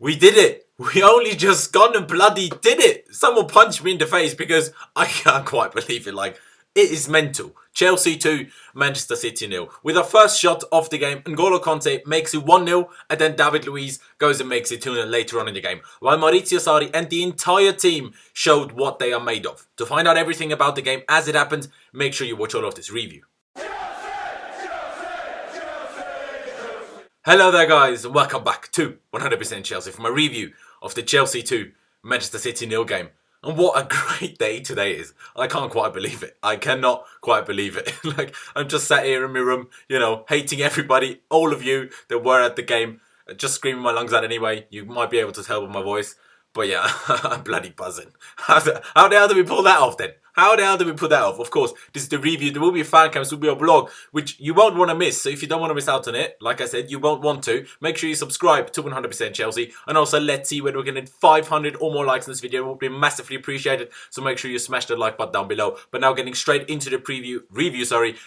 We did it. We only just gone and bloody did it. Someone punched me in the face because I can't quite believe it. Like, it is mental. Chelsea 2, Manchester City 0. With our first shot of the game, N'Golo Kante makes it 1-0, and then David Luiz goes and makes it 2-0 later on in the game. While Maurizio Sarri and the entire team showed what they are made of. To find out everything about the game as it happened, make sure you watch all of this review. Hello there guys, and welcome back to 100% Chelsea for my review of the Chelsea 2, Manchester City 0 game. And what a great day today is. I can't quite believe it. I cannot quite believe it. Like, I'm just sat here in my room, you know, hating everybody, all of you that were at the game, just screaming my lungs out anyway. You might be able to tell by my voice. But yeah, I'm bloody buzzing. How the hell did we pull that off then? How the hell did we put that off? Of course, this is the review. There will be a fan cam, there will be a blog, which you won't want to miss. So if you don't want to miss out on it, like I said, you won't want to. Make sure you subscribe to 100% Chelsea. And also, let's see whether we can hit 500 or more likes in this video. It will be massively appreciated. So make sure you smash the like button down below. But now getting straight into the review,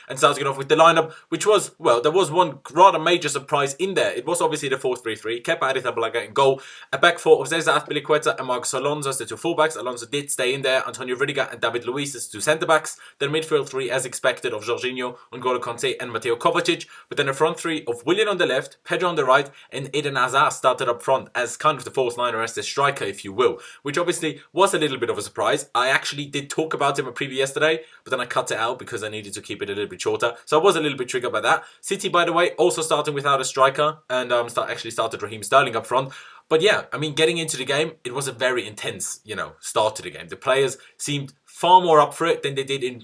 and starting off with the lineup, which was, well, there was one rather major surprise in there. It was obviously the 4-3-3. Kepa Arrizabalaga in goal. A back four of Cesar Azpilicueta and Marcos Alonso as the two fullbacks. Alonso did stay in there. Antonio Rudiger and David Luiz as two centre-backs. Then midfield three, as expected, of Jorginho, N'Golo Kante and Mateo Kovacic. But then a front three of Willian on the left, Pedro on the right, and Eden Hazard started up front as kind of the false niner, as the striker, if you will. Which obviously was a little bit of a surprise. I actually did talk about him in a preview yesterday, but then I cut it out because I needed to keep it a little bit shorter. So I was a little bit triggered by that. City, by the way, also starting without a striker, and actually started Raheem Sterling up front. But yeah, I mean, getting into the game, it was a very intense, start to the game. The players seemed far more up for it than they did in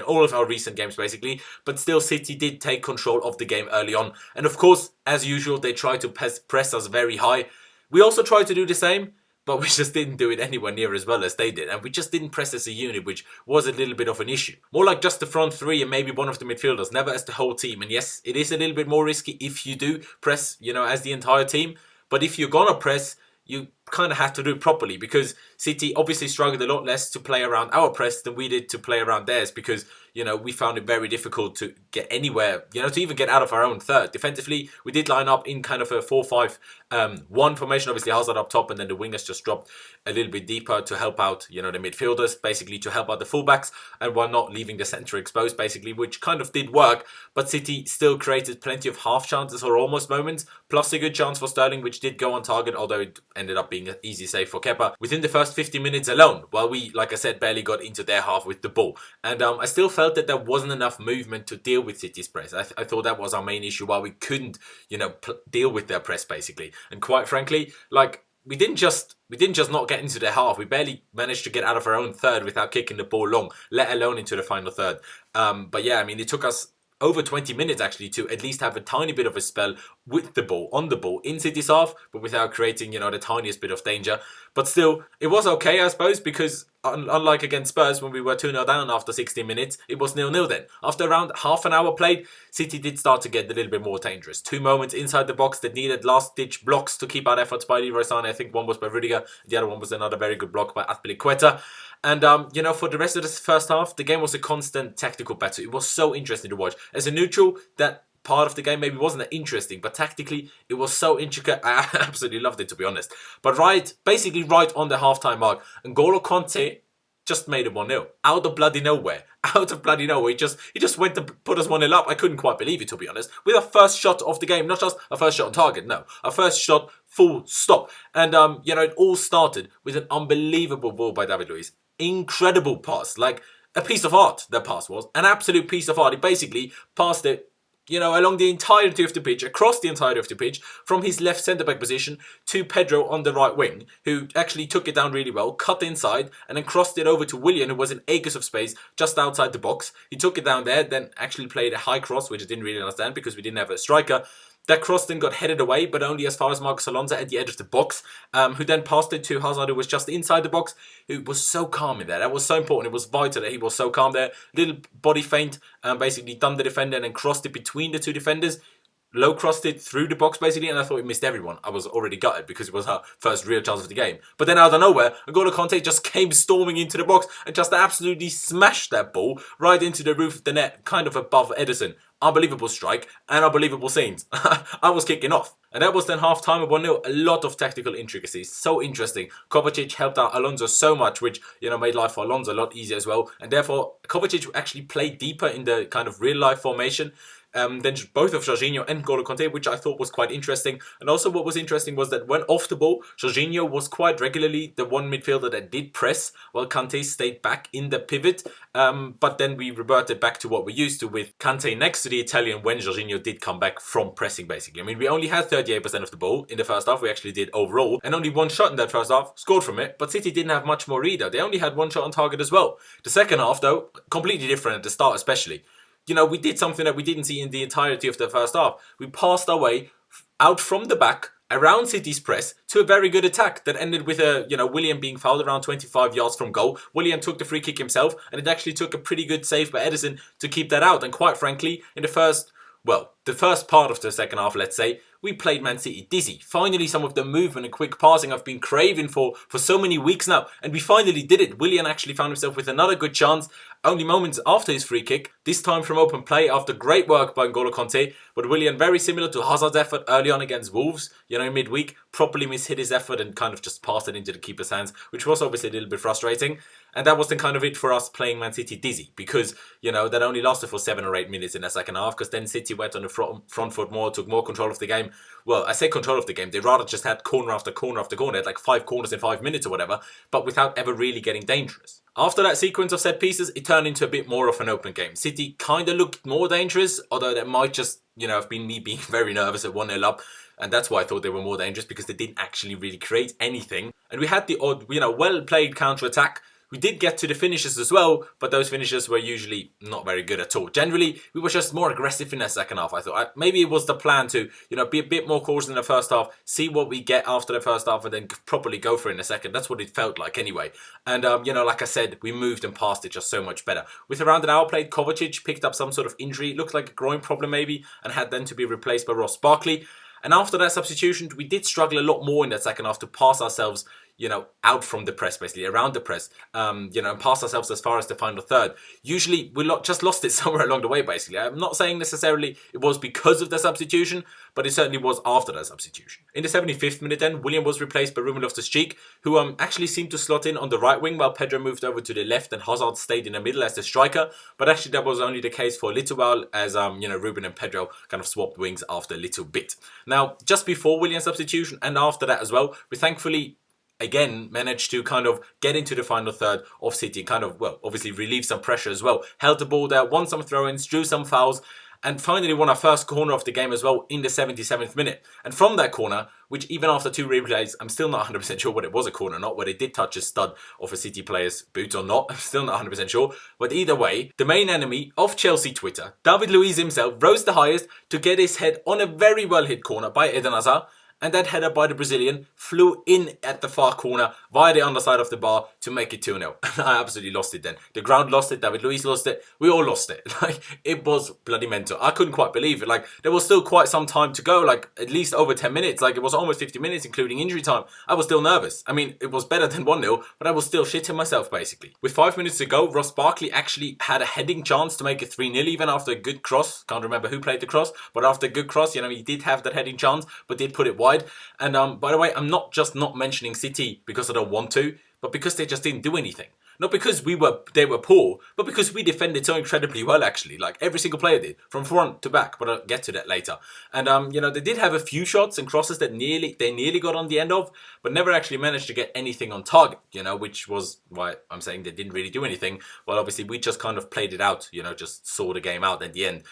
all of our recent games, basically. But still, City did take control of the game early on. And of course, as usual, they tried to press us very high. We also tried to do the same, but we just didn't do it anywhere near as well as they did. And we just didn't press as a unit, which was a little bit of an issue. More like just the front three and maybe one of the midfielders, never as the whole team. And yes, it is a little bit more risky if you do press, as the entire team. But if you're going to press, you kind of have to do it properly, because City obviously struggled a lot less to play around our press than we did to play around theirs, because we found it very difficult to get anywhere, to even get out of our own third. Defensively, we did line up in kind of a 4-5-1 formation, obviously Hazard up top, and then the wingers just dropped a little bit deeper to help out, the midfielders, basically to help out the fullbacks, and while not leaving the centre exposed, basically, which kind of did work. But City still created plenty of half chances or almost moments, plus a good chance for Sterling, which did go on target, although it ended up being an easy save for Kepa within the first 50 minutes alone, while we, like I said, barely got into their half with the ball. And I still felt that there wasn't enough movement to deal with City's press. I thought that was our main issue, why we couldn't, deal with their press, basically. And quite frankly, like, we didn't just not get into their half. We barely managed to get out of our own third without kicking the ball long, let alone into the final third. But yeah, I mean, it took us over 20 minutes actually to at least have a tiny bit of a spell with the ball, on the ball, in City's half, but without creating, the tiniest bit of danger. But still, it was okay, I suppose, because unlike against Spurs, when we were 2-0 down after 16 minutes, it was 0-0 then. After around half an hour played, City did start to get a little bit more dangerous. Two moments inside the box that needed last-ditch blocks to keep out efforts by Leroy Sané. I think one was by Rudiger, the other one was another very good block by Azpilicueta. And, for the rest of this first half, the game was a constant tactical battle. It was so interesting to watch. As a neutral, that part of the game maybe wasn't that interesting, but tactically, it was so intricate. I absolutely loved it, to be honest. But basically right on the halftime mark, N'Golo Kante just made it 1-0. Out of bloody nowhere. Out of bloody nowhere. He just went to put us 1-0 up. I couldn't quite believe it, to be honest. With our first shot of the game. Not just a first shot on target, no. Our first shot, full stop. And, it all started with an unbelievable ball by David Luiz. Incredible pass. Like, a piece of art, that pass was. An absolute piece of art. He basically passed it, along the entirety of the pitch, across the entirety of the pitch, from his left centre-back position to Pedro on the right wing, who actually took it down really well, cut inside, and then crossed it over to Willian, who was in acres of space just outside the box. He took it down there, then actually played a high cross, which I didn't really understand because we didn't have a striker. That cross then got headed away, but only as far as Marcos Alonso at the edge of the box, who then passed it to Hazard, who was just inside the box, who was so calm in there. That was so important. It was vital that he was so calm there. Little body feint, basically done the defender and then crossed it between the two defenders. Low crossed it through the box, basically, and I thought he missed everyone. I was already gutted because it was her first real chance of the game. But then out of nowhere, N'Golo Kante just came storming into the box and just absolutely smashed that ball right into the roof of the net, kind of above Ederson. unbelievable strike, and unbelievable scenes. I was kicking off. And that was then half-time at 1-0. A lot of tactical intricacies. So interesting. Kovacic helped out Alonso so much, which, made life for Alonso a lot easier as well. And therefore, Kovacic actually played deeper in the kind of real-life formation than both of Jorginho and N'Golo Kante, which I thought was quite interesting. And also what was interesting was that when off the ball, Jorginho was quite regularly the one midfielder that did press, while Kante stayed back in the pivot. But then we reverted back to what we're used to with Kante next to the Italian when Jorginho did come back from pressing, basically. I mean, we only had 38% of the ball in the first half. We actually did overall. And only one shot in that first half, scored from it. But City didn't have much more either. They only had one shot on target as well. The second half, though, completely different at the start especially. We did something that we didn't see in the entirety of the first half. We passed our way out from the back, around City's press, to a very good attack that ended with William being fouled around 25 yards from goal. William took the free kick himself, and it actually took a pretty good save by Ederson to keep that out. And quite frankly, in the first part of the second half, let's say, we played Man City dizzy. Finally, some of the movement and quick passing I've been craving for so many weeks now. And we finally did it. Willian actually found himself with another good chance, only moments after his free kick. This time from open play after great work by N'Golo Kante. But Willian, very similar to Hazard's effort early on against Wolves, in midweek, properly mishit his effort and kind of just passed it into the keeper's hands, which was obviously a little bit frustrating. And that was then kind of it for us playing Man City dizzy because, that only lasted for 7 or 8 minutes in the second half because then City went on the front foot more, took more control of the game. Well, I say control of the game. They rather just had corner after corner after corner. They had like 5 corners in 5 minutes or whatever, but without ever really getting dangerous. After that sequence of set pieces, it turned into a bit more of an open game. City kind of looked more dangerous, although that might just, have been me being very nervous at 1-0 up. And that's why I thought they were more dangerous because they didn't actually really create anything. And we had the odd, well-played counter-attack. We did get to the finishes as well, but those finishes were usually not very good at all. Generally, we were just more aggressive in the second half, I thought. Maybe it was the plan to, be a bit more cautious in the first half, see what we get after the first half, and then properly go for it in the second. That's what it felt like anyway. And, like I said, we moved and passed it just so much better. With around an hour played, Kovacic picked up some sort of injury. Looked like a groin problem maybe, and had then to be replaced by Ross Barkley. And after that substitution, we did struggle a lot more in that second half to pass ourselves, out from the press, basically, around the press, and pass ourselves as far as the final third. Usually, we just lost it somewhere along the way, basically. I'm not saying necessarily it was because of the substitution, but it certainly was after that substitution. In the 75th minute then, William was replaced by Ruben Loftus-Cheek, who actually seemed to slot in on the right wing while Pedro moved over to the left and Hazard stayed in the middle as the striker. But actually, that was only the case for a little while as, Ruben and Pedro kind of swapped wings after a little bit. Now, just before William's substitution and after that as well, we thankfully again managed to kind of get into the final third of City, kind of, obviously relieve some pressure as well. Held the ball there, won some throw-ins, drew some fouls, and finally won our first corner of the game as well in the 77th minute. And from that corner, which even after 2 replays, I'm still not 100% sure whether it was a corner or not, whether it did touch a stud of a City player's boot or not, I'm still not 100% sure. But either way, the main enemy of Chelsea Twitter, David Luiz himself, rose the highest to get his head on a very well hit corner by Eden Hazard. And that header by the Brazilian flew in at the far corner via the underside of the bar to make it 2-0. And I absolutely lost it then. The ground lost it, David Luiz lost it, we all lost it. It was bloody mental. I couldn't quite believe it. There was still quite some time to go, at least over 10 minutes. It was almost 50 minutes, including injury time. I was still nervous. I mean, it was better than 1-0, but I was still shitting myself, basically. With 5 minutes to go, Ross Barkley actually had a heading chance to make it 3-0, even after a good cross. Can't remember who played the cross, but after a good cross, he did have that heading chance, but did put it wide. And by the way, I'm not just not mentioning City because I don't want to, but because they just didn't do anything. Not because they were poor, but because we defended so incredibly well, actually. Every single player did, from front to back, but I'll get to that later. And, they did have a few shots and crosses that they nearly got on the end of, but never actually managed to get anything on target, which was why I'm saying they didn't really do anything. Well, obviously, we just kind of played it out, just saw the game out at the end.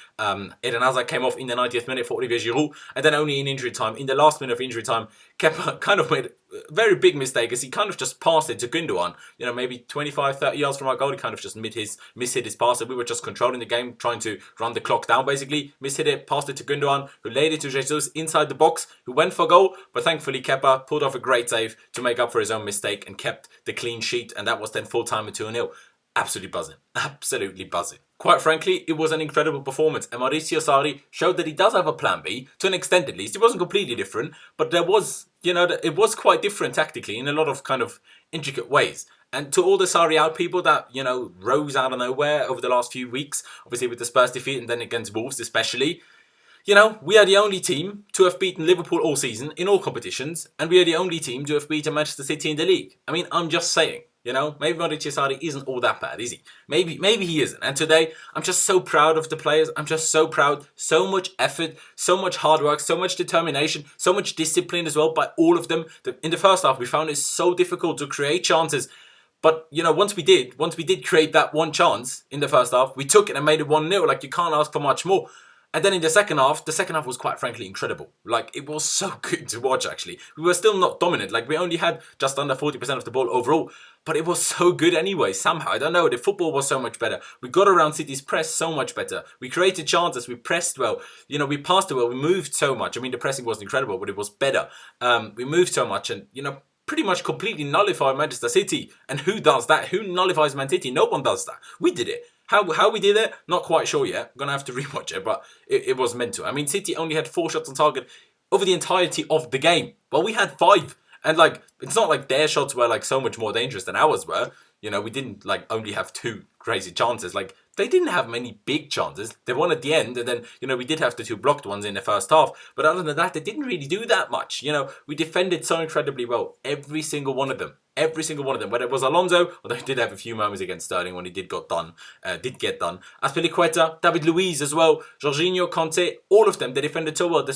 Eden Hazard came off in the 90th minute for Olivier Giroud, and then only in injury time, in the last minute of injury time, Kepa kind of made a very big mistake as he kind of just passed it to Gundogan, maybe 25, 30 yards from our goal. He kind of just mishit his pass. And we were just controlling the game, trying to run the clock down, basically. Mishit it, passed it to Gundogan, who laid it to Jesus inside the box, who went for goal. But thankfully, Kepa pulled off a great save to make up for his own mistake and kept the clean sheet. And that was then full time at 2-0. Absolutely buzzing. Absolutely buzzing. Quite frankly, it was an incredible performance, and Maurizio Sarri showed that he does have a plan B, to an extent at least. It wasn't completely different, but there was you know, it was quite different tactically in a lot of kind of intricate ways. And to all the Sarri out people that, you know, rose out of nowhere over the last few weeks, obviously with the Spurs defeat and then against Wolves especially, you know, we are the only team to have beaten Liverpool all season in all competitions, and we are the only team to have beaten Manchester City in the league. I mean, I'm just saying, you know, maybe Mauricio Sarri isn't all that bad, is he? Maybe he isn't. And today, I'm just so proud of the players. I'm just so proud. So much effort, so much hard work, so much determination, so much discipline as well by all of them. In the first half, we found it so difficult to create chances. But, you know, once we did create that one chance in the first half, we took it and made it 1-0. Like, you can't ask for much more. And then in the second half was quite frankly incredible. Like, it was so good to watch, actually. We were still not dominant. Like, we only had just under 40% of the ball overall. But it was so good anyway, somehow. I don't know, the football was so much better. We got around City's press so much better. We created chances, we pressed well. You know, we passed well, we moved so much. I mean, the pressing wasn't incredible, but it was better. We moved so much and, you know, pretty much completely nullified Manchester City. And who does that? Who nullifies Man City? No one does that. We did it. How we did it? Not quite sure yet. I'm going to have to rewatch it, but it was mental. I mean, City only had 4 shots on target over the entirety of the game. Well, we had 5. And, like, it's not like their shots were, like, so much more dangerous than ours were. You know, we didn't, like, only have 2 crazy chances. Like, they didn't have many big chances. They won at the end, and then, you know, we did have the 2 blocked ones in the first half. But other than that, they didn't really do that much. You know, we defended so incredibly well. Every single one of them. Every single one of them. Whether it was Alonso, although he did have a few moments against Sterling when he did get done. Azpilicueta, David Luiz as well, Jorginho, Kante, all of them. They defended so well.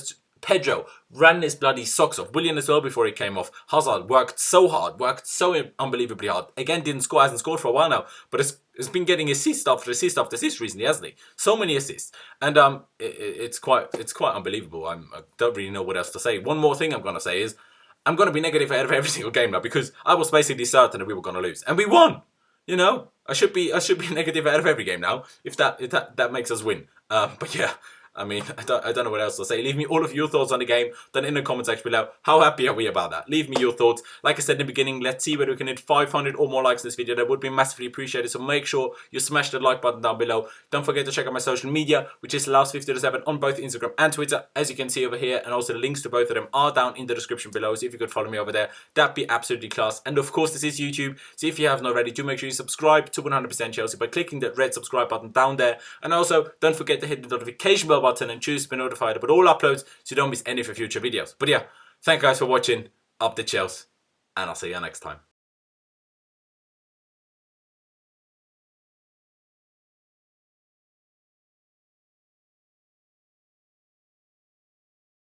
Pedro ran his bloody socks off. Willian as well before he came off. Hazard worked so hard, worked so unbelievably hard. Again, didn't score, hasn't scored for a while now, but it's been getting assist after assist after assist recently, hasn't he? So many assists, and it's quite unbelievable. I don't really know what else to say. One more thing I'm gonna say is I'm gonna be negative out of every single game now because I was basically certain that we were gonna lose, and we won. You know, I should be negative out of every game now if that makes us win. But yeah. I mean, I don't know what else to say. Leave me all of your thoughts on the game. Then in the comment section below, how happy are we about that? Leave me your thoughts. Like I said in the beginning, let's see whether we can hit 500 or more likes in this video. That would be massively appreciated. So make sure you smash the like button down below. Don't forget to check out my social media, which is Last50-7 on both Instagram and Twitter, as you can see over here. And also the links to both of them are down in the description below. So if you could follow me over there, that'd be absolutely class. And of course, this is YouTube. So if you haven't already, do make sure you subscribe to 100% Chelsea by clicking that red subscribe button down there. And also, don't forget to hit the notification bell button and choose to be notified about all uploads so you don't miss any of the future videos. But yeah, thank you guys for watching. Up the Chelsea, and I'll see you next time.